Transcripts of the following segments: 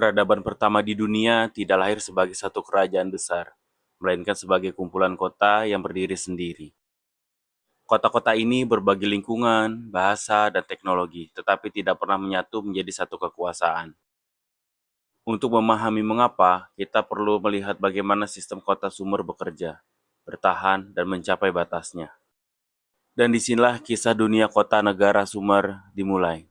Peradaban pertama di dunia tidak lahir sebagai satu kerajaan besar, melainkan sebagai kumpulan kota yang berdiri sendiri. Kota-kota ini berbagi lingkungan, bahasa, dan teknologi, tetapi tidak pernah menyatu menjadi satu kekuasaan. Untuk memahami mengapa, kita perlu melihat bagaimana sistem kota Sumer bekerja, bertahan, dan mencapai batasnya. Dan disinilah kisah dunia kota negara Sumer dimulai.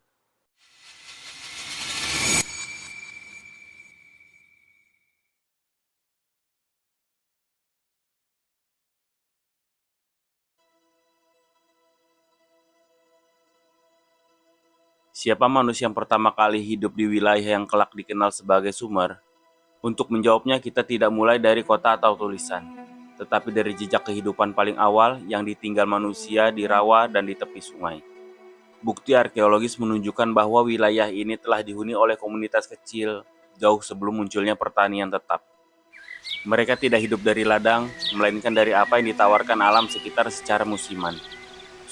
Siapa manusia yang pertama kali hidup di wilayah yang kelak dikenal sebagai Sumer? Untuk menjawabnya, kita tidak mulai dari kota atau tulisan, tetapi dari jejak kehidupan paling awal yang ditinggal manusia di rawa dan di tepi sungai. Bukti arkeologis menunjukkan bahwa wilayah ini telah dihuni oleh komunitas kecil jauh sebelum munculnya pertanian tetap. Mereka tidak hidup dari ladang, melainkan dari apa yang ditawarkan alam sekitar secara musiman.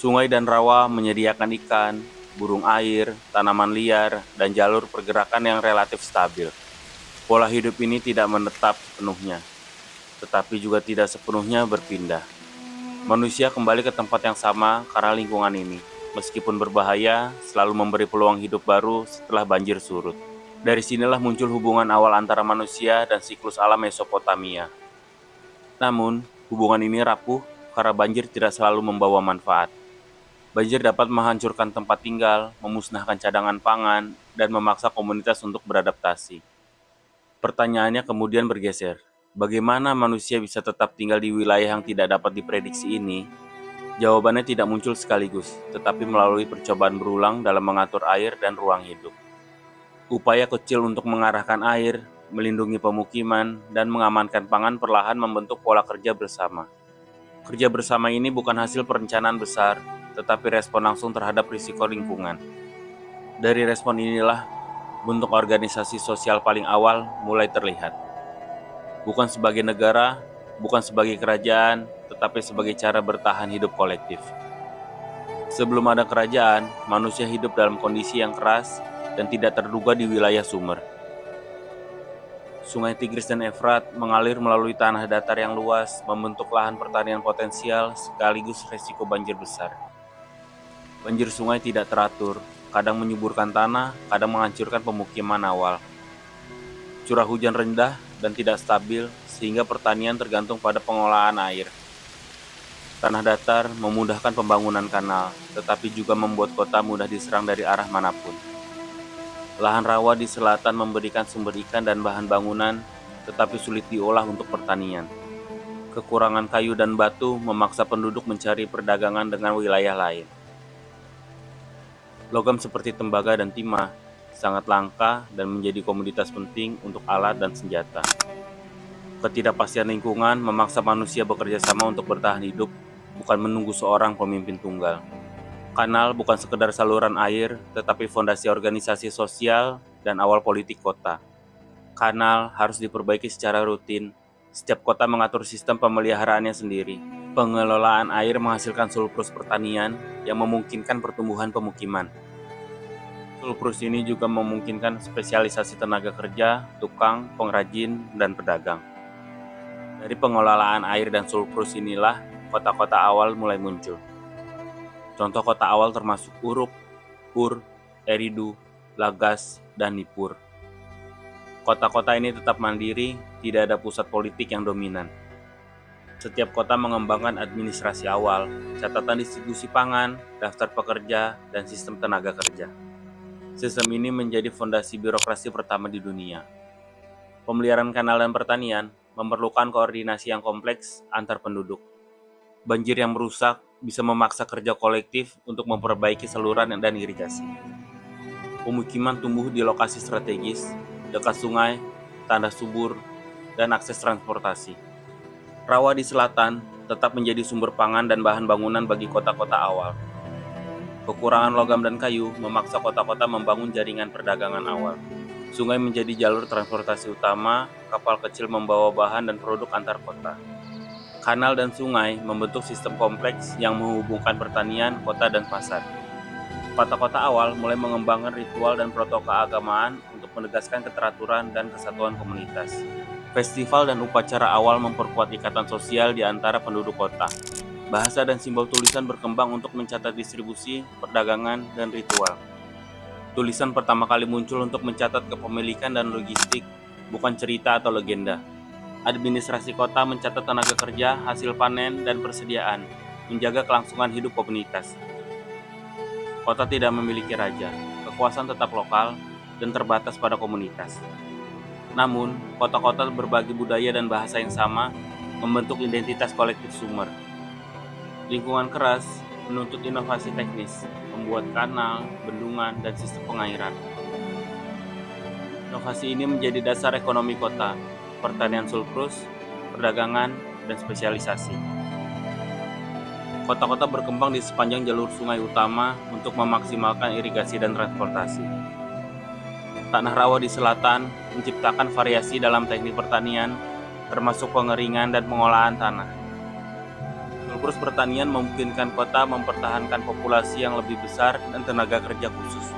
Sungai dan rawa menyediakan ikan, burung air, tanaman liar, dan jalur pergerakan yang relatif stabil. Pola hidup ini tidak menetap sepenuhnya, tetapi juga tidak sepenuhnya berpindah. Manusia kembali ke tempat yang sama karena lingkungan ini, meskipun berbahaya, selalu memberi peluang hidup baru setelah banjir surut. Dari sinilah muncul hubungan awal antara manusia dan siklus alam Mesopotamia. Namun, hubungan ini rapuh karena banjir tidak selalu membawa manfaat. Banjir dapat menghancurkan tempat tinggal, memusnahkan cadangan pangan, dan memaksa komunitas untuk beradaptasi. Pertanyaannya kemudian bergeser. Bagaimana manusia bisa tetap tinggal di wilayah yang tidak dapat diprediksi ini? Jawabannya tidak muncul sekaligus, tetapi melalui percobaan berulang dalam mengatur air dan ruang hidup. Upaya kecil untuk mengarahkan air, melindungi pemukiman, dan mengamankan pangan perlahan membentuk pola kerja bersama. Kerja bersama ini bukan hasil perencanaan besar, tetapi respon langsung terhadap risiko lingkungan. Dari respon inilah, bentuk organisasi sosial paling awal mulai terlihat. Bukan sebagai negara, bukan sebagai kerajaan, tetapi sebagai cara bertahan hidup kolektif. Sebelum ada kerajaan, manusia hidup dalam kondisi yang keras dan tidak terduga di wilayah Sumer. Sungai Tigris dan Efrat mengalir melalui tanah datar yang luas, membentuk lahan pertanian potensial sekaligus resiko banjir besar. Banjir sungai tidak teratur, kadang menyuburkan tanah, kadang menghancurkan pemukiman awal. Curah hujan rendah dan tidak stabil, sehingga pertanian tergantung pada pengolahan air. Tanah datar memudahkan pembangunan kanal, tetapi juga membuat kota mudah diserang dari arah manapun. Lahan rawa di selatan memberikan sumber ikan dan bahan bangunan, tetapi sulit diolah untuk pertanian. Kekurangan kayu dan batu memaksa penduduk mencari perdagangan dengan wilayah lain. Logam seperti tembaga dan timah sangat langka dan menjadi komoditas penting untuk alat dan senjata. Ketidakpastian lingkungan memaksa manusia bekerja sama untuk bertahan hidup, bukan menunggu seorang pemimpin tunggal. Kanal bukan sekedar saluran air, tetapi fondasi organisasi sosial dan awal politik kota. Kanal harus diperbaiki secara rutin. Setiap kota mengatur sistem pemeliharaannya sendiri. Pengelolaan air menghasilkan surplus pertanian yang memungkinkan pertumbuhan pemukiman. Surplus ini juga memungkinkan spesialisasi tenaga kerja, tukang, pengrajin, dan pedagang. Dari pengelolaan air dan surplus inilah kota-kota awal mulai muncul. Contoh kota awal termasuk Uruk, Ur, Eridu, Lagas, dan Nippur. Kota-kota ini tetap mandiri, tidak ada pusat politik yang dominan. Setiap kota mengembangkan administrasi awal, catatan distribusi pangan, daftar pekerja, dan sistem tenaga kerja. Sistem ini menjadi fondasi birokrasi pertama di dunia. Pemeliharaan kanal dan pertanian memerlukan koordinasi yang kompleks antar penduduk. Banjir yang merusak bisa memaksa kerja kolektif untuk memperbaiki saluran dan irigasi. Pemukiman tumbuh di lokasi strategis, dekat sungai, tanda subur, dan akses transportasi. Rawa di selatan tetap menjadi sumber pangan dan bahan bangunan bagi kota-kota awal. Kekurangan logam dan kayu memaksa kota-kota membangun jaringan perdagangan awal. Sungai menjadi jalur transportasi utama, kapal kecil membawa bahan dan produk antar kota. Kanal dan sungai membentuk sistem kompleks yang menghubungkan pertanian, kota, dan pasar. Kota-kota awal mulai mengembangkan ritual dan protokol keagamaan untuk menegaskan keteraturan dan kesatuan komunitas. Festival dan upacara awal memperkuat ikatan sosial di antara penduduk kota. Bahasa dan simbol tulisan berkembang untuk mencatat distribusi, perdagangan, dan ritual. Tulisan pertama kali muncul untuk mencatat kepemilikan dan logistik, bukan cerita atau legenda. Administrasi kota mencatat tenaga kerja, hasil panen, dan persediaan, menjaga kelangsungan hidup komunitas. Kota tidak memiliki raja, kekuasaan tetap lokal dan terbatas pada komunitas. Namun, kota-kota berbagi budaya dan bahasa yang sama membentuk identitas kolektif Sumer. Lingkungan keras menuntut inovasi teknis, membuat kanal, bendungan, dan sistem pengairan. Inovasi ini menjadi dasar ekonomi kota, pertanian surplus, perdagangan, dan spesialisasi. Kota-kota berkembang di sepanjang jalur sungai utama untuk memaksimalkan irigasi dan transportasi. Tanah rawa di selatan menciptakan variasi dalam teknik pertanian, termasuk pengeringan dan pengolahan tanah. Surplus pertanian memungkinkan kota mempertahankan populasi yang lebih besar dan tenaga kerja khusus.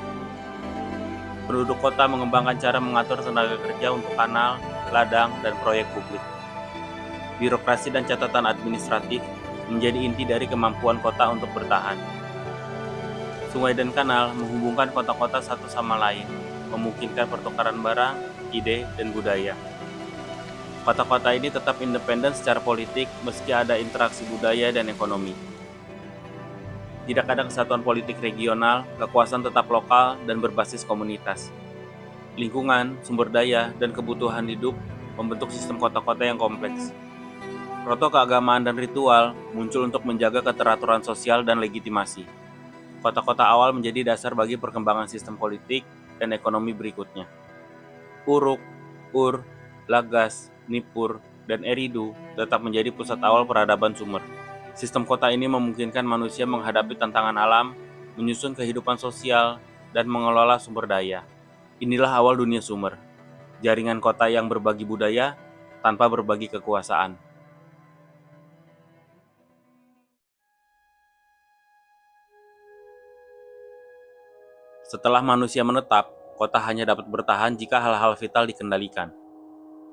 Penduduk kota mengembangkan cara mengatur tenaga kerja untuk kanal, ladang, dan proyek publik. Birokrasi dan catatan administratif menjadi inti dari kemampuan kota untuk bertahan. Sungai dan kanal menghubungkan kota-kota satu sama lain, memungkinkan pertukaran barang, ide, dan budaya. Kota-kota ini tetap independen secara politik meski ada interaksi budaya dan ekonomi. Tidak ada kesatuan politik regional, kekuasaan tetap lokal dan berbasis komunitas. Lingkungan, sumber daya, dan kebutuhan hidup membentuk sistem kota-kota yang kompleks. Proto keagamaan dan ritual muncul untuk menjaga keteraturan sosial dan legitimasi. Kota-kota awal menjadi dasar bagi perkembangan sistem politik dan ekonomi berikutnya. Uruk, Ur, Lagas, Nippur, dan Eridu tetap menjadi pusat awal peradaban Sumer. Sistem kota ini memungkinkan manusia menghadapi tantangan alam, menyusun kehidupan sosial, dan mengelola sumber daya. Inilah awal dunia Sumer, jaringan kota yang berbagi budaya tanpa berbagi kekuasaan. Setelah manusia menetap, kota hanya dapat bertahan jika hal-hal vital dikendalikan.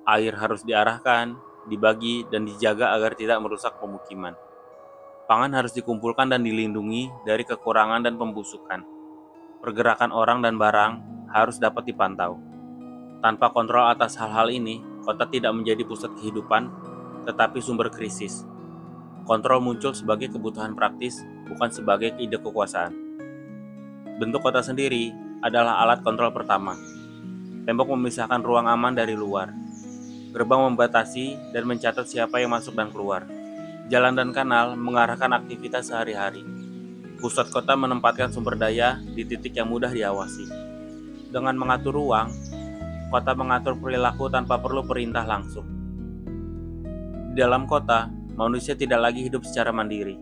Air harus diarahkan, dibagi, dan dijaga agar tidak merusak pemukiman. Pangan harus dikumpulkan dan dilindungi dari kekurangan dan pembusukan. Pergerakan orang dan barang harus dapat dipantau. Tanpa kontrol atas hal-hal ini, kota tidak menjadi pusat kehidupan, tetapi sumber krisis. Kontrol muncul sebagai kebutuhan praktis, bukan sebagai ide kekuasaan. Bentuk kota sendiri adalah alat kontrol pertama. Tembok memisahkan ruang aman dari luar. Gerbang membatasi dan mencatat siapa yang masuk dan keluar. Jalan dan kanal mengarahkan aktivitas sehari-hari. Pusat kota menempatkan sumber daya di titik yang mudah diawasi. Dengan mengatur ruang, kota mengatur perilaku tanpa perlu perintah langsung. Di dalam kota, manusia tidak lagi hidup secara mandiri.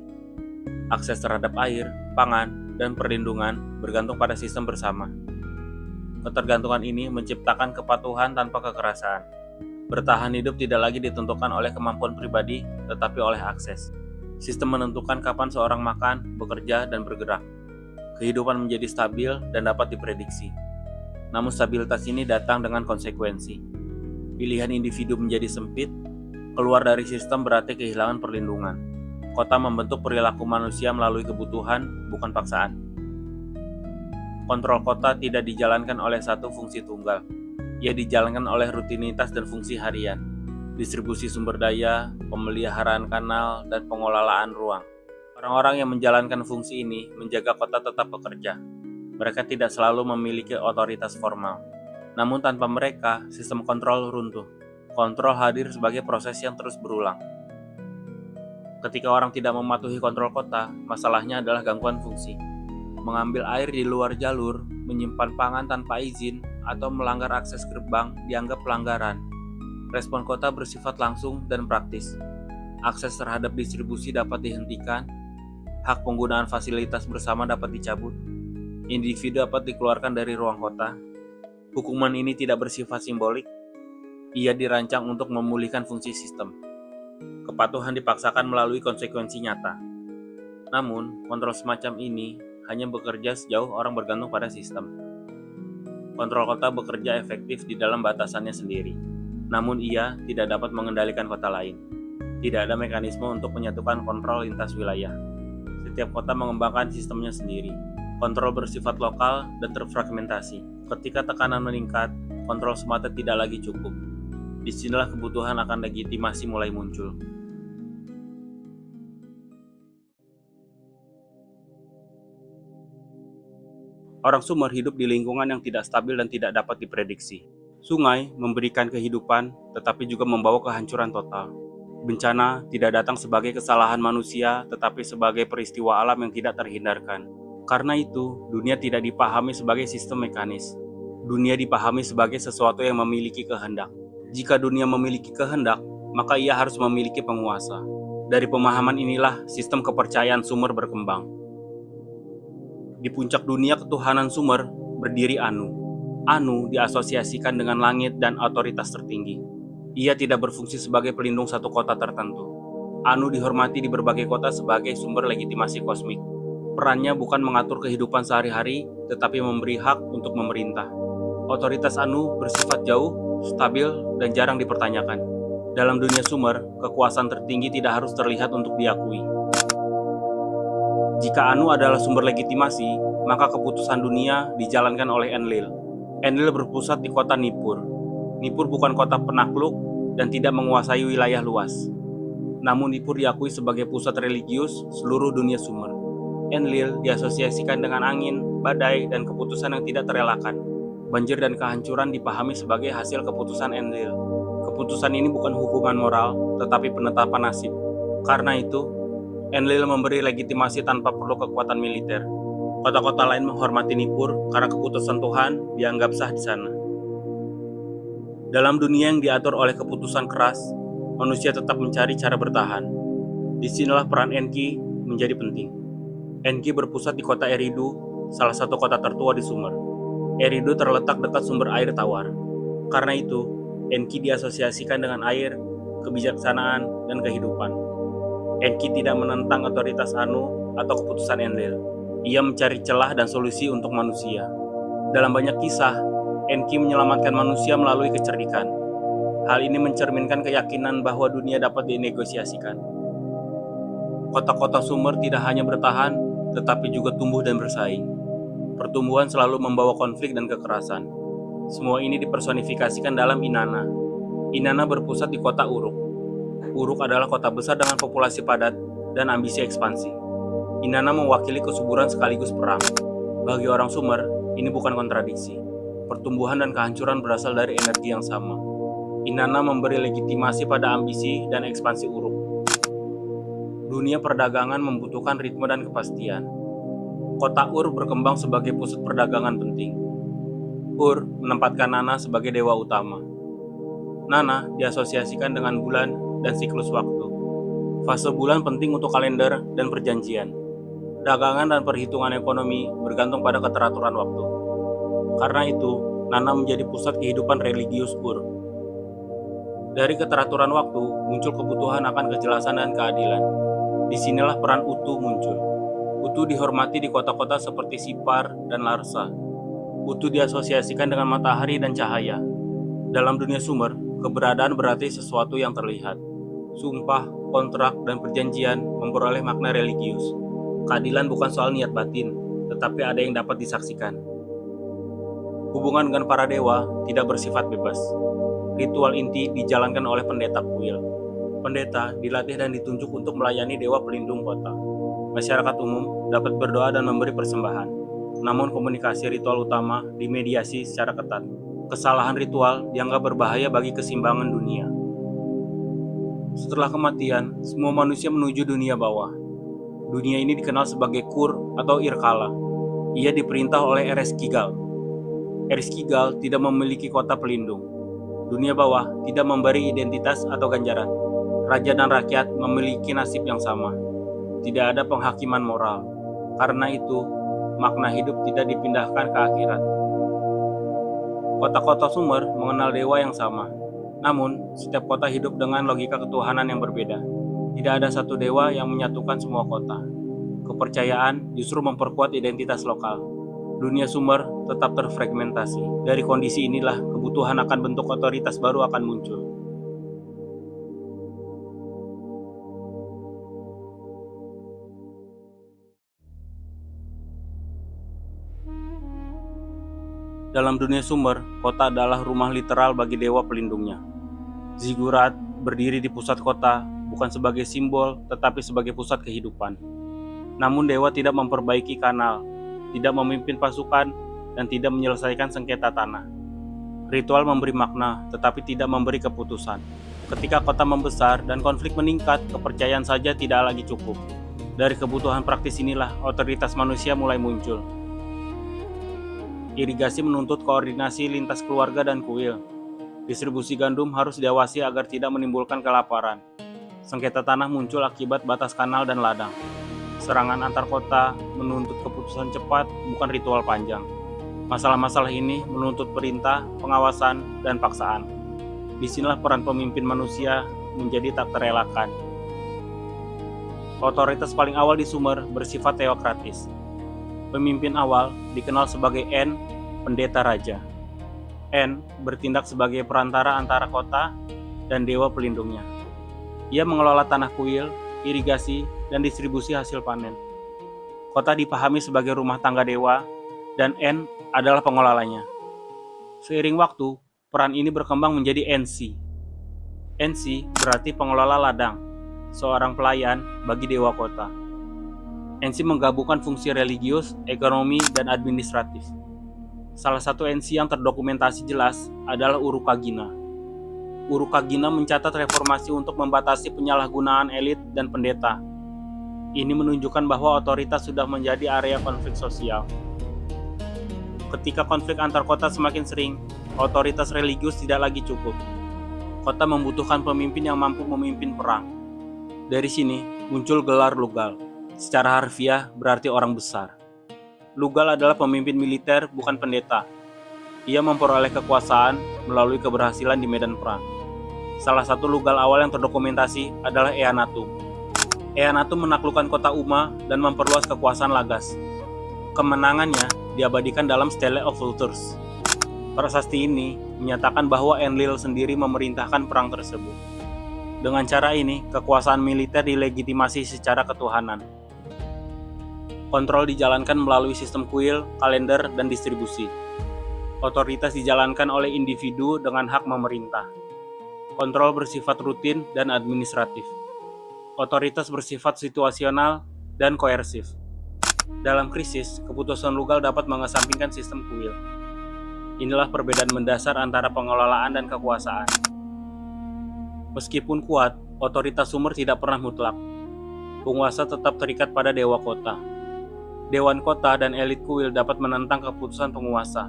Akses terhadap air, pangan, dan perlindungan bergantung pada sistem bersama. Ketergantungan ini menciptakan kepatuhan tanpa kekerasan. Bertahan hidup tidak lagi ditentukan oleh kemampuan pribadi, tetapi oleh akses. Sistem menentukan kapan seorang makan, bekerja, dan bergerak. Kehidupan menjadi stabil dan dapat diprediksi. Namun stabilitas ini datang dengan konsekuensi. Pilihan individu menjadi sempit, keluar dari sistem berarti kehilangan perlindungan. Kota membentuk perilaku manusia melalui kebutuhan, bukan paksaan. Kontrol kota tidak dijalankan oleh satu fungsi tunggal. Ia dijalankan oleh rutinitas dan fungsi harian, distribusi sumber daya, pemeliharaan kanal, dan pengelolaan ruang. Orang-orang yang menjalankan fungsi ini menjaga kota tetap bekerja. Mereka tidak selalu memiliki otoritas formal. Namun tanpa mereka, sistem kontrol runtuh. Kontrol hadir sebagai proses yang terus berulang. Ketika orang tidak mematuhi kontrol kota, masalahnya adalah gangguan fungsi. Mengambil air di luar jalur, menyimpan pangan tanpa izin, atau melanggar akses gerbang dianggap pelanggaran. Respon kota bersifat langsung dan praktis. Akses terhadap distribusi dapat dihentikan, hak penggunaan fasilitas bersama dapat dicabut, individu dapat dikeluarkan dari ruang kota. Hukuman ini tidak bersifat simbolik, ia dirancang untuk memulihkan fungsi sistem. Kepatuhan dipaksakan melalui konsekuensi nyata. Namun, kontrol semacam ini hanya bekerja sejauh orang bergantung pada sistem. Kontrol kota bekerja efektif di dalam batasannya sendiri. Namun ia tidak dapat mengendalikan kota lain. Tidak ada mekanisme untuk menyatukan kontrol lintas wilayah. Setiap kota mengembangkan sistemnya sendiri. Kontrol bersifat lokal dan terfragmentasi. Ketika tekanan meningkat, kontrol semata tidak lagi cukup. Disinilah kebutuhan akan legitimasi mulai muncul. Orang Sumer hidup di lingkungan yang tidak stabil dan tidak dapat diprediksi. Sungai memberikan kehidupan, tetapi juga membawa kehancuran total. Bencana tidak datang sebagai kesalahan manusia, tetapi sebagai peristiwa alam yang tidak terhindarkan. Karena itu, dunia tidak dipahami sebagai sistem mekanis. Dunia dipahami sebagai sesuatu yang memiliki kehendak. Jika dunia memiliki kehendak, maka ia harus memiliki penguasa. Dari pemahaman inilah sistem kepercayaan Sumer berkembang. Di puncak dunia ketuhanan Sumer berdiri Anu. Anu diasosiasikan dengan langit dan otoritas tertinggi. Ia tidak berfungsi sebagai pelindung satu kota tertentu. Anu dihormati di berbagai kota sebagai sumber legitimasi kosmik. Perannya bukan mengatur kehidupan sehari-hari, tetapi memberi hak untuk memerintah. Otoritas Anu bersifat jauh, stabil, dan jarang dipertanyakan. Dalam dunia Sumer, kekuasaan tertinggi tidak harus terlihat untuk diakui. Jika Anu adalah sumber legitimasi, maka keputusan dunia dijalankan oleh Enlil. Enlil berpusat di kota Nippur. Nippur bukan kota penakluk dan tidak menguasai wilayah luas. Namun Nippur diakui sebagai pusat religius seluruh dunia Sumer. Enlil diasosiasikan dengan angin, badai, dan keputusan yang tidak terelakkan. Banjir dan kehancuran dipahami sebagai hasil keputusan Enlil. Keputusan ini bukan hukuman moral, tetapi penetapan nasib. Karena itu, Enlil memberi legitimasi tanpa perlu kekuatan militer. Kota-kota lain menghormati Nippur karena keputusan Tuhan dianggap sah di sana. Dalam dunia yang diatur oleh keputusan keras, manusia tetap mencari cara bertahan. Disinilah peran Enki menjadi penting. Enki berpusat di kota Eridu, salah satu kota tertua di Sumer. Eridu terletak dekat sumber air tawar. Karena itu, Enki diasosiasikan dengan air, kebijaksanaan, dan kehidupan. Enki tidak menentang otoritas Anu atau keputusan Enlil. Ia mencari celah dan solusi untuk manusia. Dalam banyak kisah, Enki menyelamatkan manusia melalui kecerdikan. Hal ini mencerminkan keyakinan bahwa dunia dapat dinegosiasikan. Kota-kota Sumer tidak hanya bertahan, tetapi juga tumbuh dan bersaing. Pertumbuhan selalu membawa konflik dan kekerasan. Semua ini dipersonifikasikan dalam Inanna. Inanna berpusat di kota Uruk. Uruk adalah kota besar dengan populasi padat dan ambisi ekspansi. Inanna mewakili kesuburan sekaligus perang. Bagi orang Sumer, ini bukan kontradiksi. Pertumbuhan dan kehancuran berasal dari energi yang sama. Inanna memberi legitimasi pada ambisi dan ekspansi Uruk. Dunia perdagangan membutuhkan ritme dan kepastian. Kota Ur berkembang sebagai pusat perdagangan penting. Ur menempatkan Nana sebagai dewa utama. Nana diasosiasikan dengan bulan dan siklus waktu. Fase bulan penting untuk kalender dan perjanjian. Dagangan dan perhitungan ekonomi bergantung pada keteraturan waktu. Karena itu, Nana menjadi pusat kehidupan religius Ur. Dari keteraturan waktu, muncul kebutuhan akan kejelasan dan keadilan. Disinilah peran Utu muncul. Utu dihormati di kota-kota seperti Sipar dan Larsa. Utu diasosiasikan dengan matahari dan cahaya. Dalam dunia Sumer, keberadaan berarti sesuatu yang terlihat. Sumpah, kontrak, dan perjanjian memperoleh makna religius. Keadilan bukan soal niat batin, tetapi ada yang dapat disaksikan. Hubungan dengan para dewa tidak bersifat bebas. Ritual inti dijalankan oleh pendeta kuil. Pendeta dilatih dan ditunjuk untuk melayani dewa pelindung kota. Masyarakat umum dapat berdoa dan memberi persembahan. Namun komunikasi ritual utama dimediasi secara ketat. Kesalahan ritual dianggap berbahaya bagi keseimbangan dunia. Setelah kematian, semua manusia menuju dunia bawah. Dunia ini dikenal sebagai Kur atau Irkala. Ia diperintah oleh Ereshkigal. Ereshkigal tidak memiliki kota pelindung. Dunia bawah tidak memberi identitas atau ganjaran. Raja dan rakyat memiliki nasib yang sama. Tidak ada penghakiman moral. Karena itu, makna hidup tidak dipindahkan ke akhirat. Kota-kota Sumer mengenal dewa yang sama. Namun, setiap kota hidup dengan logika ketuhanan yang berbeda. Tidak ada satu dewa yang menyatukan semua kota. Kepercayaan justru memperkuat identitas lokal. Dunia Sumer tetap terfragmentasi. Dari kondisi inilah, kebutuhan akan bentuk otoritas baru akan muncul. Dalam dunia Sumer, kota adalah rumah literal bagi dewa pelindungnya. Ziggurat berdiri di pusat kota, bukan sebagai simbol, tetapi sebagai pusat kehidupan. Namun dewa tidak memperbaiki kanal, tidak memimpin pasukan, dan tidak menyelesaikan sengketa tanah. Ritual memberi makna, tetapi tidak memberi keputusan. Ketika kota membesar dan konflik meningkat, kepercayaan saja tidak lagi cukup. Dari kebutuhan praktis inilah otoritas manusia mulai muncul. Irigasi menuntut koordinasi lintas keluarga dan kuil. Distribusi gandum harus diawasi agar tidak menimbulkan kelaparan. Sengketa tanah muncul akibat batas kanal dan ladang. Serangan antar kota menuntut keputusan cepat, bukan ritual panjang. Masalah-masalah ini menuntut perintah, pengawasan, dan paksaan. Disinilah peran pemimpin manusia menjadi tak terelakkan. Otoritas paling awal di Sumer bersifat teokratis. Pemimpin awal dikenal sebagai En, pendeta raja. En bertindak sebagai perantara antara kota dan dewa pelindungnya. Ia mengelola tanah kuil, irigasi, dan distribusi hasil panen. Kota dipahami sebagai rumah tangga dewa, dan En adalah pengelolanya. Seiring waktu, peran ini berkembang menjadi Ensi. Ensi berarti pengelola ladang, seorang pelayan bagi dewa kota. Ensi menggabungkan fungsi religius, ekonomi, dan administratif. Salah satu Ensi yang terdokumentasi jelas adalah Urukagina. Urukagina mencatat reformasi untuk membatasi penyalahgunaan elit dan pendeta. Ini menunjukkan bahwa otoritas sudah menjadi area konflik sosial. Ketika konflik antar kota semakin sering, otoritas religius tidak lagi cukup. Kota membutuhkan pemimpin yang mampu memimpin perang. Dari sini muncul gelar Lugal. Secara harfiah berarti orang besar. Lugal adalah pemimpin militer, bukan pendeta. Ia memperoleh kekuasaan melalui keberhasilan di medan perang. Salah satu Lugal awal yang terdokumentasi adalah Eannatum. Eannatum menaklukkan kota Umma dan memperluas kekuasaan Lagas. Kemenangannya diabadikan dalam Stele of Vultures. Prasasti ini menyatakan bahwa Enlil sendiri memerintahkan perang tersebut. Dengan cara ini, kekuasaan militer dilegitimasi secara ketuhanan. Kontrol dijalankan melalui sistem kuil, kalender, dan distribusi. Otoritas dijalankan oleh individu dengan hak memerintah. Kontrol bersifat rutin dan administratif. Otoritas bersifat situasional dan koersif. Dalam krisis, keputusan Lugal dapat mengesampingkan sistem kuil. Inilah perbedaan mendasar antara pengelolaan dan kekuasaan. Meskipun kuat, otoritas Sumer tidak pernah mutlak. Penguasa tetap terikat pada dewa kota. Dewan kota dan elit kuil dapat menentang keputusan penguasa.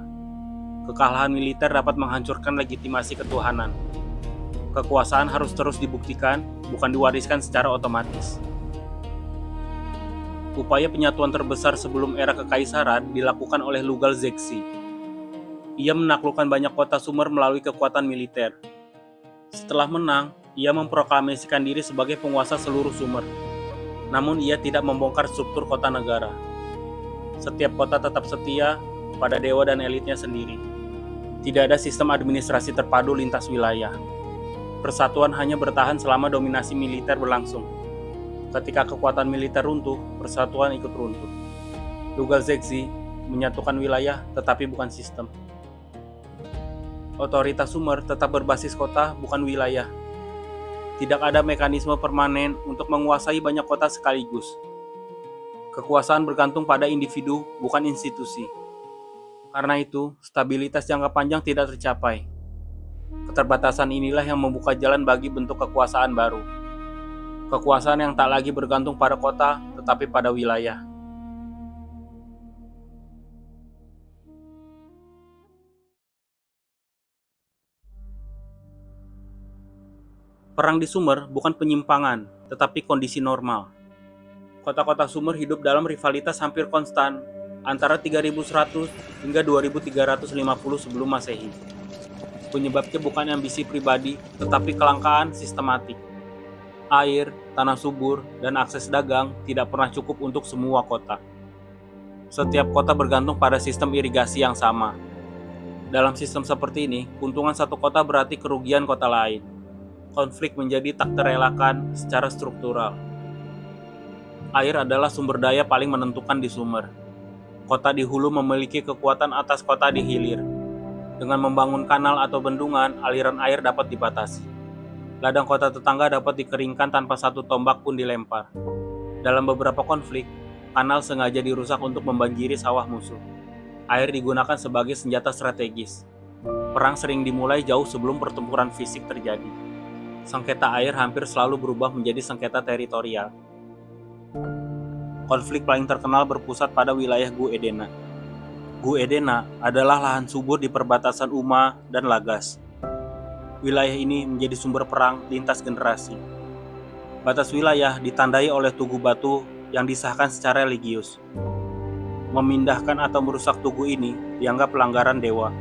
Kekalahan militer dapat menghancurkan legitimasi ketuhanan. Kekuasaan harus terus dibuktikan, bukan diwariskan secara otomatis. Upaya penyatuan terbesar sebelum era kekaisaran dilakukan oleh Lugal Zegsi. Ia menaklukkan banyak kota Sumer melalui kekuatan militer. Setelah menang, ia memproklamasikan diri sebagai penguasa seluruh Sumer. Namun ia tidak membongkar struktur kota negara. Setiap kota tetap setia pada dewa dan elitnya sendiri. Tidak ada sistem administrasi terpadu lintas wilayah. Persatuan hanya bertahan selama dominasi militer berlangsung. Ketika kekuatan militer runtuh, persatuan ikut runtuh. Lugal Zegsi menyatukan wilayah tetapi bukan sistem. Otoritas Sumer tetap berbasis kota, bukan wilayah. Tidak ada mekanisme permanen untuk menguasai banyak kota sekaligus. Kekuasaan bergantung pada individu, bukan institusi. Karena itu, stabilitas jangka panjang tidak tercapai. Keterbatasan inilah yang membuka jalan bagi bentuk kekuasaan baru. Kekuasaan yang tak lagi bergantung pada kota, tetapi pada wilayah. Perang di Sumer bukan penyimpangan, tetapi kondisi normal. Kota-kota Sumer hidup dalam rivalitas hampir konstan antara 3100 hingga 2350 sebelum Masehi. Penyebabnya bukan ambisi pribadi, tetapi kelangkaan sistematik. Air, tanah subur, dan akses dagang tidak pernah cukup untuk semua kota. Setiap kota bergantung pada sistem irigasi yang sama. Dalam sistem seperti ini, keuntungan satu kota berarti kerugian kota lain. Konflik menjadi tak terelakkan secara struktural. Air adalah sumber daya paling menentukan di Sumer. Kota di hulu memiliki kekuatan atas kota di hilir. Dengan membangun kanal atau bendungan, aliran air dapat dibatasi. Ladang kota tetangga dapat dikeringkan tanpa satu tombak pun dilempar. Dalam beberapa konflik, kanal sengaja dirusak untuk membanjiri sawah musuh. Air digunakan sebagai senjata strategis. Perang sering dimulai jauh sebelum pertempuran fisik terjadi. Sengketa air hampir selalu berubah menjadi sengketa teritorial. Konflik paling terkenal berpusat pada wilayah Gu Edena. Gu Edena adalah lahan subur di perbatasan Uma dan Lagas. Wilayah ini menjadi sumber perang lintas generasi. Batas wilayah ditandai oleh tugu batu yang disahkan secara religius. Memindahkan atau merusak tugu ini dianggap pelanggaran dewa.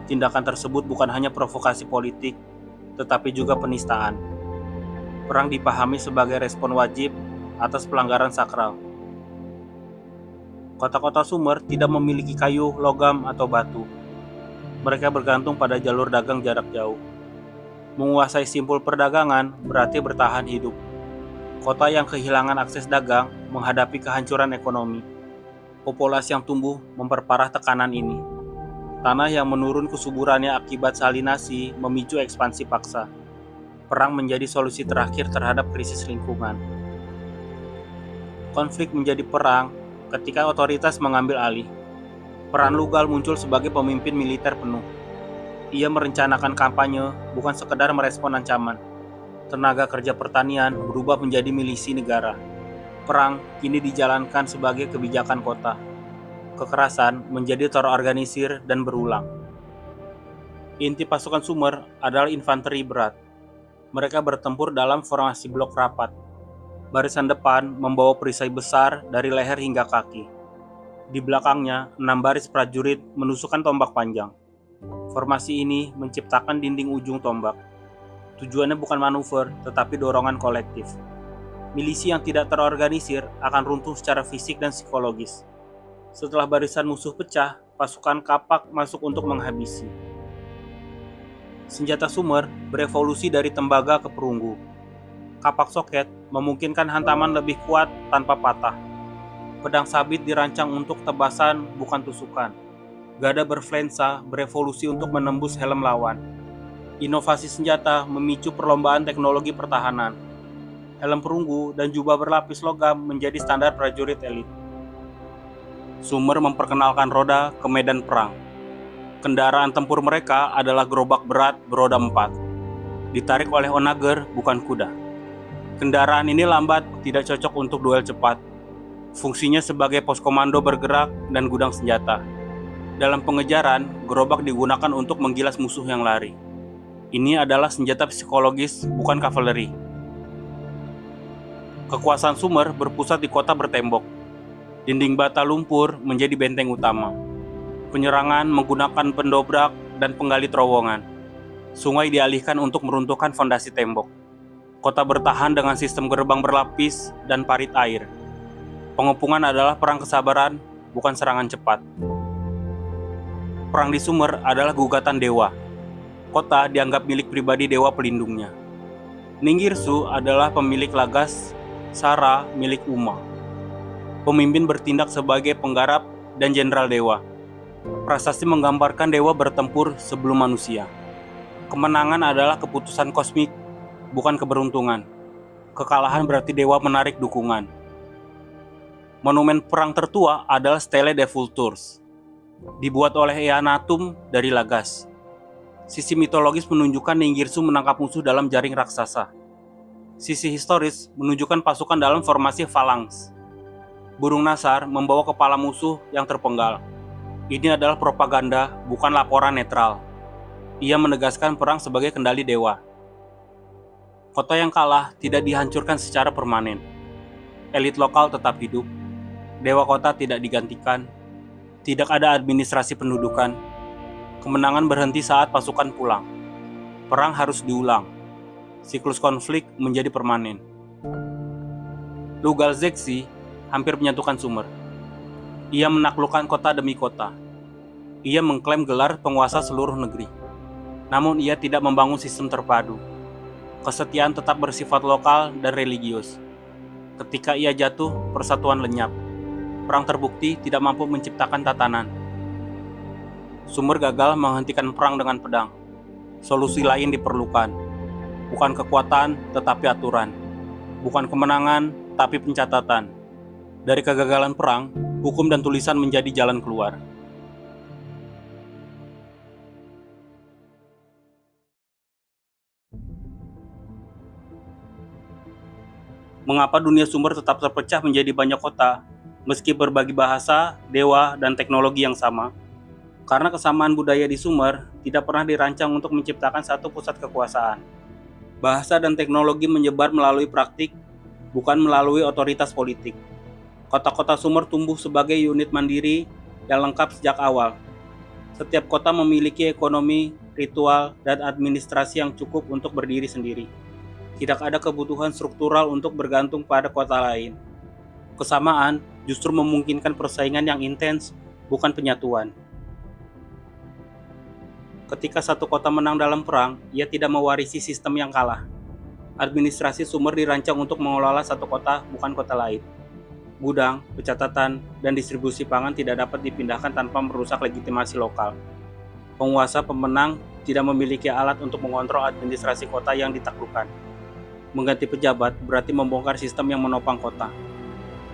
Tindakan tersebut bukan hanya provokasi politik, tetapi juga penistaan. Perang dipahami sebagai respon wajib atas pelanggaran sakral. Kota-kota Sumer tidak memiliki kayu, logam, atau batu. Mereka bergantung pada jalur dagang jarak jauh. Menguasai simpul perdagangan berarti bertahan hidup. Kota yang kehilangan akses dagang menghadapi kehancuran ekonomi. Populasi yang tumbuh memperparah tekanan ini. Tanah yang menurun kesuburannya akibat salinasi memicu ekspansi paksa. Perang menjadi solusi terakhir terhadap krisis lingkungan. Konflik menjadi perang ketika otoritas mengambil alih. Peran Lugal muncul sebagai pemimpin militer penuh. Ia merencanakan kampanye, bukan sekedar merespon ancaman. Tenaga kerja pertanian berubah menjadi milisi negara. Perang kini dijalankan sebagai kebijakan kota. Kekerasan menjadi terorganisir dan berulang. Inti pasukan Sumer adalah infanteri berat. Mereka bertempur dalam formasi blok rapat. Barisan depan membawa perisai besar dari leher hingga kaki. Di belakangnya, 6 baris prajurit menusukkan tombak panjang. Formasi ini menciptakan dinding ujung tombak. Tujuannya bukan manuver, tetapi dorongan kolektif. Milisi yang tidak terorganisir akan runtuh secara fisik dan psikologis. Setelah barisan musuh pecah, pasukan kapak masuk untuk menghabisi. Senjata Sumer berevolusi dari tembaga ke perunggu. Kapak soket memungkinkan hantaman lebih kuat tanpa patah. Pedang sabit dirancang untuk tebasan, bukan tusukan. Gada berflensa berevolusi untuk menembus helm lawan. Inovasi senjata memicu perlombaan teknologi pertahanan. Helm perunggu dan jubah berlapis logam menjadi standar prajurit elit. Sumer memperkenalkan roda ke medan perang. Kendaraan tempur mereka adalah gerobak berat beroda 4. Ditarik oleh onager, bukan kuda. Kendaraan ini lambat, tidak cocok untuk duel cepat. Fungsinya sebagai pos komando bergerak dan gudang senjata. Dalam pengejaran, gerobak digunakan untuk menggilas musuh yang lari. Ini adalah senjata psikologis, bukan kavaleri. Kekuasaan Sumer berpusat di kota bertembok. Dinding bata lumpur menjadi benteng utama. Penyerangan menggunakan pendobrak dan penggali terowongan. Sungai dialihkan untuk meruntuhkan fondasi tembok. Kota bertahan dengan sistem gerbang berlapis dan parit air. Pengepungan adalah perang kesabaran, bukan serangan cepat. Perang di Sumer adalah gugatan dewa. Kota dianggap milik pribadi dewa pelindungnya. Ninggirsu adalah pemilik Lagas, Sara milik Uma. Pemimpin bertindak sebagai penggarap dan jenderal dewa. Prasasti menggambarkan dewa bertempur sebelum manusia. Kemenangan adalah keputusan kosmik, bukan keberuntungan. Kekalahan berarti dewa menarik dukungan. Monumen perang tertua adalah Stele de Vultures, dibuat oleh Eanatum dari Lagas. Sisi mitologis menunjukkan Ninggirsu menangkap musuh dalam jaring raksasa. Sisi historis menunjukkan pasukan dalam formasi falanks. Burung Nasar membawa kepala musuh yang terpenggal. Ini adalah propaganda, bukan laporan netral. Ia menegaskan perang sebagai kendali dewa. Kota yang kalah tidak dihancurkan secara permanen. Elit lokal tetap hidup. Dewa kota tidak digantikan. Tidak ada administrasi pendudukan. Kemenangan berhenti saat pasukan pulang. Perang harus diulang. Siklus konflik menjadi permanen. Lugal Zeksi hampir menyatukan Sumer. Ia menaklukkan kota demi kota. Ia mengklaim gelar penguasa seluruh negeri. Namun ia tidak membangun sistem terpadu. Kesetiaan tetap bersifat lokal dan religius. Ketika ia jatuh, persatuan lenyap. Perang terbukti tidak mampu menciptakan tatanan. Sumer gagal menghentikan perang dengan pedang. Solusi lain diperlukan. Bukan kekuatan, tetapi aturan. Bukan kemenangan, tapi pencatatan. Dari kegagalan perang, hukum dan tulisan menjadi jalan keluar. Mengapa dunia Sumer tetap terpecah menjadi banyak kota, meski berbagi bahasa, dewa, dan teknologi yang sama? Karena kesamaan budaya di Sumer tidak pernah dirancang untuk menciptakan satu pusat kekuasaan. Bahasa dan teknologi menyebar melalui praktik, bukan melalui otoritas politik. Kota-kota Sumer tumbuh sebagai unit mandiri yang lengkap sejak awal. Setiap kota memiliki ekonomi, ritual, dan administrasi yang cukup untuk berdiri sendiri. Tidak ada kebutuhan struktural untuk bergantung pada kota lain. Kesamaan justru memungkinkan persaingan yang intens, bukan penyatuan. Ketika satu kota menang dalam perang, ia tidak mewarisi sistem yang kalah. Administrasi Sumer dirancang untuk mengelola satu kota, bukan kota lain. Gudang, pencatatan, dan distribusi pangan tidak dapat dipindahkan tanpa merusak legitimasi lokal. Penguasa pemenang tidak memiliki alat untuk mengontrol administrasi kota yang ditaklukkan. Mengganti pejabat berarti membongkar sistem yang menopang kota.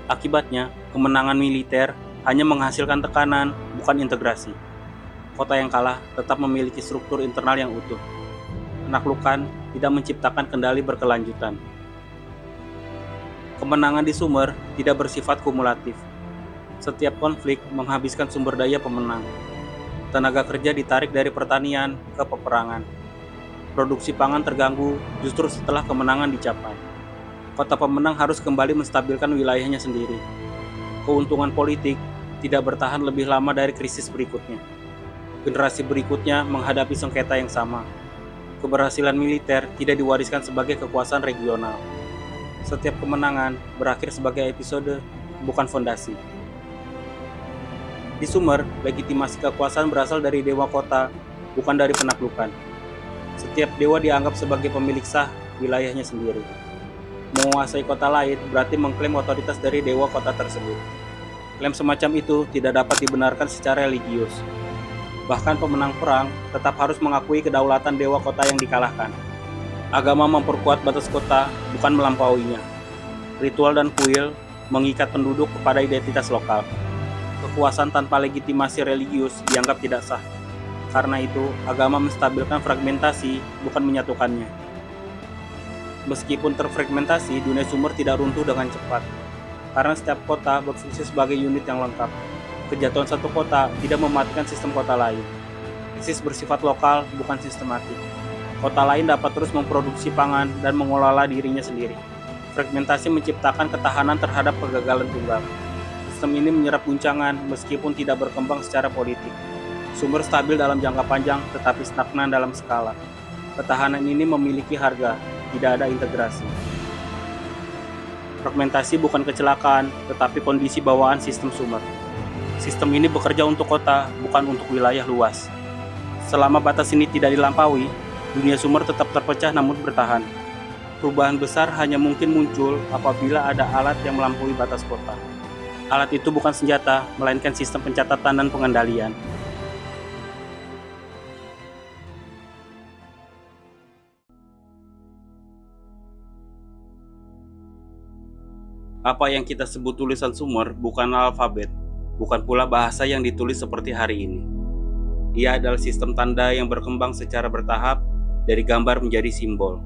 Akibatnya, kemenangan militer hanya menghasilkan tekanan, bukan integrasi. Kota yang kalah tetap memiliki struktur internal yang utuh. Penaklukan tidak menciptakan kendali berkelanjutan. Kemenangan di Sumer tidak bersifat kumulatif. Setiap konflik menghabiskan sumber daya pemenang. Tenaga kerja ditarik dari pertanian ke peperangan. Produksi pangan terganggu justru setelah kemenangan dicapai. Kota pemenang harus kembali menstabilkan wilayahnya sendiri. Keuntungan politik tidak bertahan lebih lama dari krisis berikutnya. Generasi berikutnya menghadapi sengketa yang sama. Keberhasilan militer tidak diwariskan sebagai kekuasaan regional. Setiap kemenangan berakhir sebagai episode, bukan fondasi. Di Sumer, legitimasi kekuasaan berasal dari dewa kota, bukan dari penaklukan. Setiap dewa dianggap sebagai pemilik sah wilayahnya sendiri. Menguasai kota lain berarti mengklaim otoritas dari dewa kota tersebut. Klaim semacam itu tidak dapat dibenarkan secara religius. Bahkan pemenang perang tetap harus mengakui kedaulatan dewa kota yang dikalahkan. Agama memperkuat batas kota, bukan melampauinya. Ritual dan kuil mengikat penduduk kepada identitas lokal. Kekuasaan tanpa legitimasi religius dianggap tidak sah. Karena itu, agama menstabilkan fragmentasi, bukan menyatukannya. Meskipun terfragmentasi, dunia Sumer tidak runtuh dengan cepat. Karena setiap kota berfungsi sebagai unit yang lengkap. Kejatuhan satu kota tidak mematikan sistem kota lain. Krisis bersifat lokal, bukan sistematik. Kota lain dapat terus memproduksi pangan dan mengelola dirinya sendiri. Fragmentasi menciptakan ketahanan terhadap kegagalan tunggal. Sistem ini menyerap guncangan meskipun tidak berkembang secara politik. Sumer stabil dalam jangka panjang tetapi stagnan dalam skala. Ketahanan ini memiliki harga, tidak ada integrasi. Fragmentasi bukan kecelakaan, tetapi kondisi bawaan sistem Sumer. Sistem ini bekerja untuk kota, bukan untuk wilayah luas. Selama batas ini tidak dilampaui, dunia Sumer tetap terpecah namun bertahan. Perubahan besar hanya mungkin muncul apabila ada alat yang melampaui batas kota. Alat itu bukan senjata, melainkan sistem pencatatan dan pengendalian. Apa yang kita sebut tulisan Sumer bukan alfabet, bukan pula bahasa yang ditulis seperti hari ini. Ia adalah sistem tanda yang berkembang secara bertahap dari gambar menjadi simbol.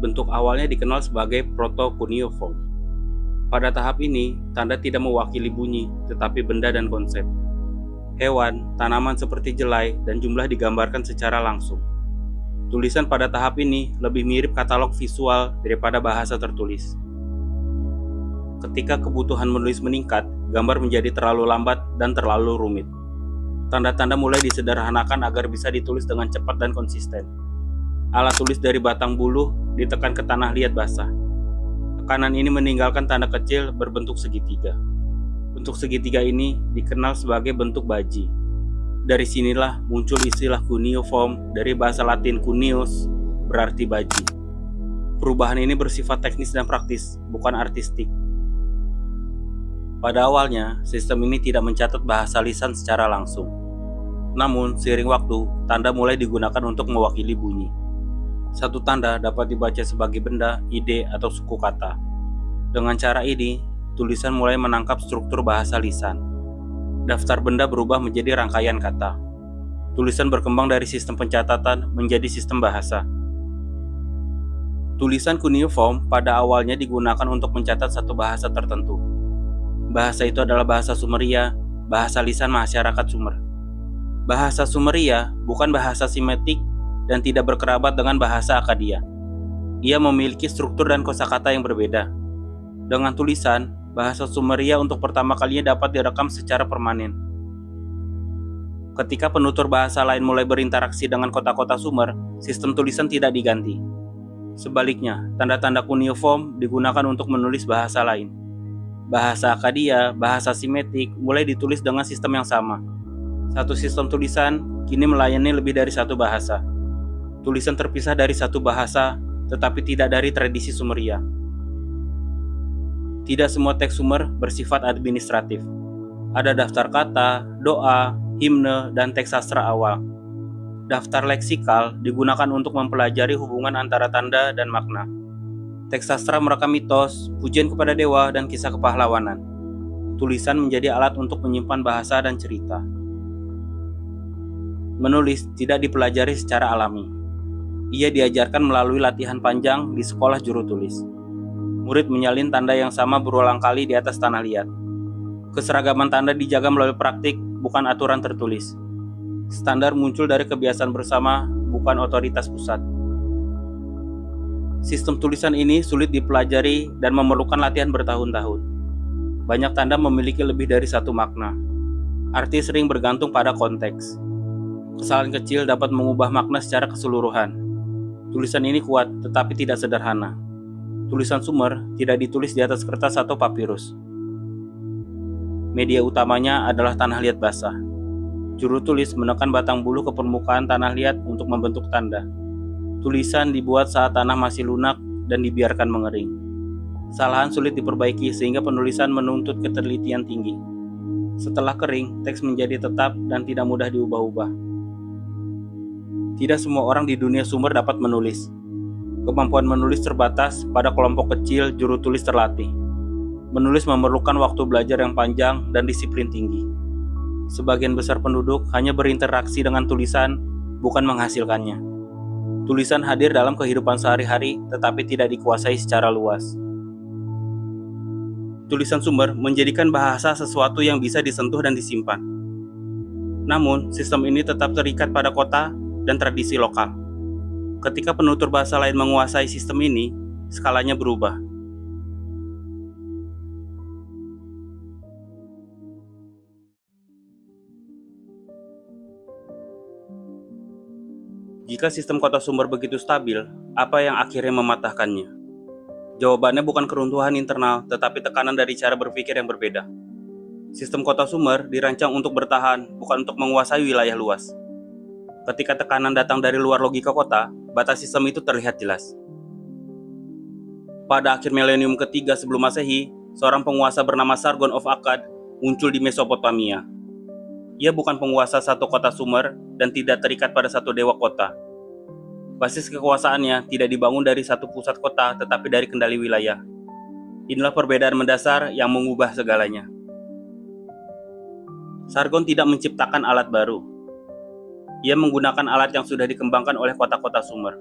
Bentuk awalnya dikenal sebagai proto-cuneiform. Pada tahap ini, tanda tidak mewakili bunyi, tetapi benda dan konsep. Hewan, tanaman seperti jelai, dan jumlah digambarkan secara langsung. Tulisan pada tahap ini lebih mirip katalog visual daripada bahasa tertulis. Ketika kebutuhan menulis meningkat, gambar menjadi terlalu lambat dan terlalu rumit. Tanda-tanda mulai disederhanakan agar bisa ditulis dengan cepat dan konsisten. Alat tulis dari batang buluh ditekan ke tanah liat basah. Tekanan ini meninggalkan tanda kecil berbentuk segitiga. Bentuk segitiga ini dikenal sebagai bentuk baji. Dari sinilah muncul istilah cuneiform dari bahasa Latin cuneus, berarti baji. Perubahan ini bersifat teknis dan praktis, bukan artistik. Pada awalnya, sistem ini tidak mencatat bahasa lisan secara langsung. Namun, seiring waktu, tanda mulai digunakan untuk mewakili bunyi. Satu tanda dapat dibaca sebagai benda, ide, atau suku kata. Dengan cara ini, tulisan mulai menangkap struktur bahasa lisan. Daftar benda berubah menjadi rangkaian kata. Tulisan berkembang dari sistem pencatatan menjadi sistem bahasa. Tulisan cuneiform pada awalnya digunakan untuk mencatat satu bahasa tertentu. Bahasa itu adalah bahasa Sumeria, bahasa lisan masyarakat Sumer. Bahasa Sumeria bukan bahasa simetik dan tidak berkerabat dengan bahasa Akkadia. Ia memiliki struktur dan kosakata yang berbeda. Dengan tulisan, bahasa Sumeria untuk pertama kalinya dapat direkam secara permanen. Ketika penutur bahasa lain mulai berinteraksi dengan kota-kota Sumer, sistem tulisan tidak diganti. Sebaliknya, tanda-tanda cuneiform digunakan untuk menulis bahasa lain. Bahasa Akkadia, bahasa simetik mulai ditulis dengan sistem yang sama. Satu sistem tulisan kini melayani lebih dari satu bahasa. Tulisan terpisah dari satu bahasa, tetapi tidak dari tradisi Sumeria. Tidak semua teks Sumer bersifat administratif. Ada daftar kata, doa, himne, dan teks sastra awal. Daftar leksikal digunakan untuk mempelajari hubungan antara tanda dan makna. Teks sastra merekam mitos, pujian kepada dewa, dan kisah kepahlawanan. Tulisan menjadi alat untuk menyimpan bahasa dan cerita. Menulis tidak dipelajari secara alami. Ia diajarkan melalui latihan panjang di sekolah juru tulis. Murid menyalin tanda yang sama berulang kali di atas tanah liat. Keseragaman tanda dijaga melalui praktik, bukan aturan tertulis. Standar muncul dari kebiasaan bersama, bukan otoritas pusat. Sistem tulisan ini sulit dipelajari dan memerlukan latihan bertahun-tahun. Banyak tanda memiliki lebih dari satu makna. Arti sering bergantung pada konteks. Kesalahan kecil dapat mengubah makna secara keseluruhan. Tulisan ini kuat, tetapi tidak sederhana. Tulisan Sumer tidak ditulis di atas kertas atau papirus. Media utamanya adalah tanah liat basah. Juru tulis menekan batang bulu ke permukaan tanah liat untuk membentuk tanda. Tulisan dibuat saat tanah masih lunak dan dibiarkan mengering. Kesalahan sulit diperbaiki sehingga penulisan menuntut ketelitian tinggi. Setelah kering, teks menjadi tetap dan tidak mudah diubah-ubah. Tidak semua orang di dunia Sumer dapat menulis. Kemampuan menulis terbatas pada kelompok kecil juru tulis terlatih. Menulis memerlukan waktu belajar yang panjang dan disiplin tinggi. Sebagian besar penduduk hanya berinteraksi dengan tulisan, bukan menghasilkannya. Tulisan hadir dalam kehidupan sehari-hari, tetapi tidak dikuasai secara luas. Tulisan Sumer menjadikan bahasa sesuatu yang bisa disentuh dan disimpan. Namun, sistem ini tetap terikat pada kota dan tradisi lokal. Ketika penutur bahasa lain menguasai sistem ini, skalanya berubah. Jika sistem kota Sumer begitu stabil, apa yang akhirnya mematahkannya? Jawabannya bukan keruntuhan internal, tetapi tekanan dari cara berpikir yang berbeda. Sistem kota Sumer dirancang untuk bertahan, bukan untuk menguasai wilayah luas. Ketika tekanan datang dari luar logika kota, batas sistem itu terlihat jelas. Pada akhir milenium ketiga sebelum Masehi, seorang penguasa bernama Sargon of Akkad muncul di Mesopotamia. Ia bukan penguasa satu kota Sumer dan tidak terikat pada satu dewa kota. Basis kekuasaannya tidak dibangun dari satu pusat kota, tetapi dari kendali wilayah. Inilah perbedaan mendasar yang mengubah segalanya. Sargon tidak menciptakan alat baru. Ia menggunakan alat yang sudah dikembangkan oleh kota-kota Sumer.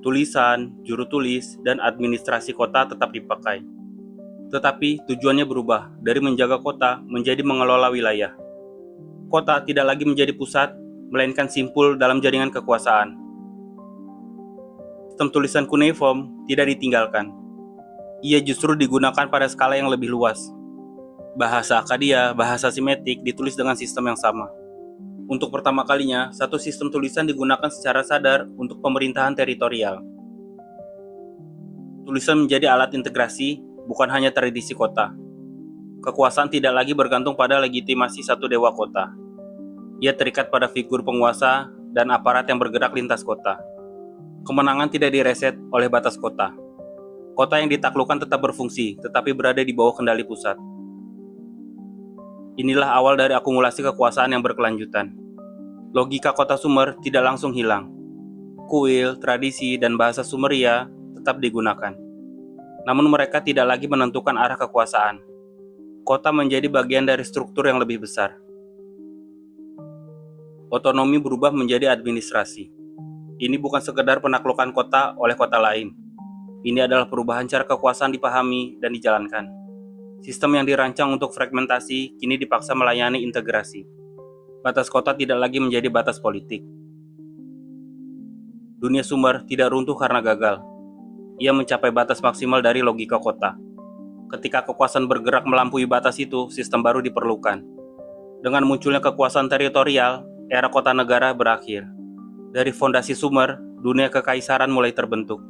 Tulisan, juru tulis, dan administrasi kota tetap dipakai. Tetapi tujuannya berubah dari menjaga kota menjadi mengelola wilayah. Kota tidak lagi menjadi pusat, melainkan simpul dalam jaringan kekuasaan. Sistem tulisan cuneiform tidak ditinggalkan. Ia justru digunakan pada skala yang lebih luas. Bahasa Akkadia, bahasa simetik ditulis dengan sistem yang sama. Untuk pertama kalinya, satu sistem tulisan digunakan secara sadar untuk pemerintahan teritorial. Tulisan menjadi alat integrasi, bukan hanya tradisi kota. Kekuasaan tidak lagi bergantung pada legitimasi satu dewa kota. Ia terikat pada figur penguasa dan aparat yang bergerak lintas kota. Kemenangan tidak direset oleh batas kota. Kota yang ditaklukkan tetap berfungsi, tetapi berada di bawah kendali pusat. Inilah awal dari akumulasi kekuasaan yang berkelanjutan. Logika kota Sumer tidak langsung hilang. Kuil, tradisi, dan bahasa Sumeria tetap digunakan. Namun mereka tidak lagi menentukan arah kekuasaan. Kota menjadi bagian dari struktur yang lebih besar. Otonomi berubah menjadi administrasi. Ini bukan sekedar penaklukan kota oleh kota lain. Ini adalah perubahan cara kekuasaan dipahami dan dijalankan. Sistem yang dirancang untuk fragmentasi kini dipaksa melayani integrasi. Batas kota tidak lagi menjadi batas politik. Dunia Sumer tidak runtuh karena gagal. Ia mencapai batas maksimal dari logika kota. Ketika kekuasaan bergerak melampaui batas itu, sistem baru diperlukan. Dengan munculnya kekuasaan teritorial, era kota negara berakhir. Dari fondasi Sumer, dunia kekaisaran mulai terbentuk.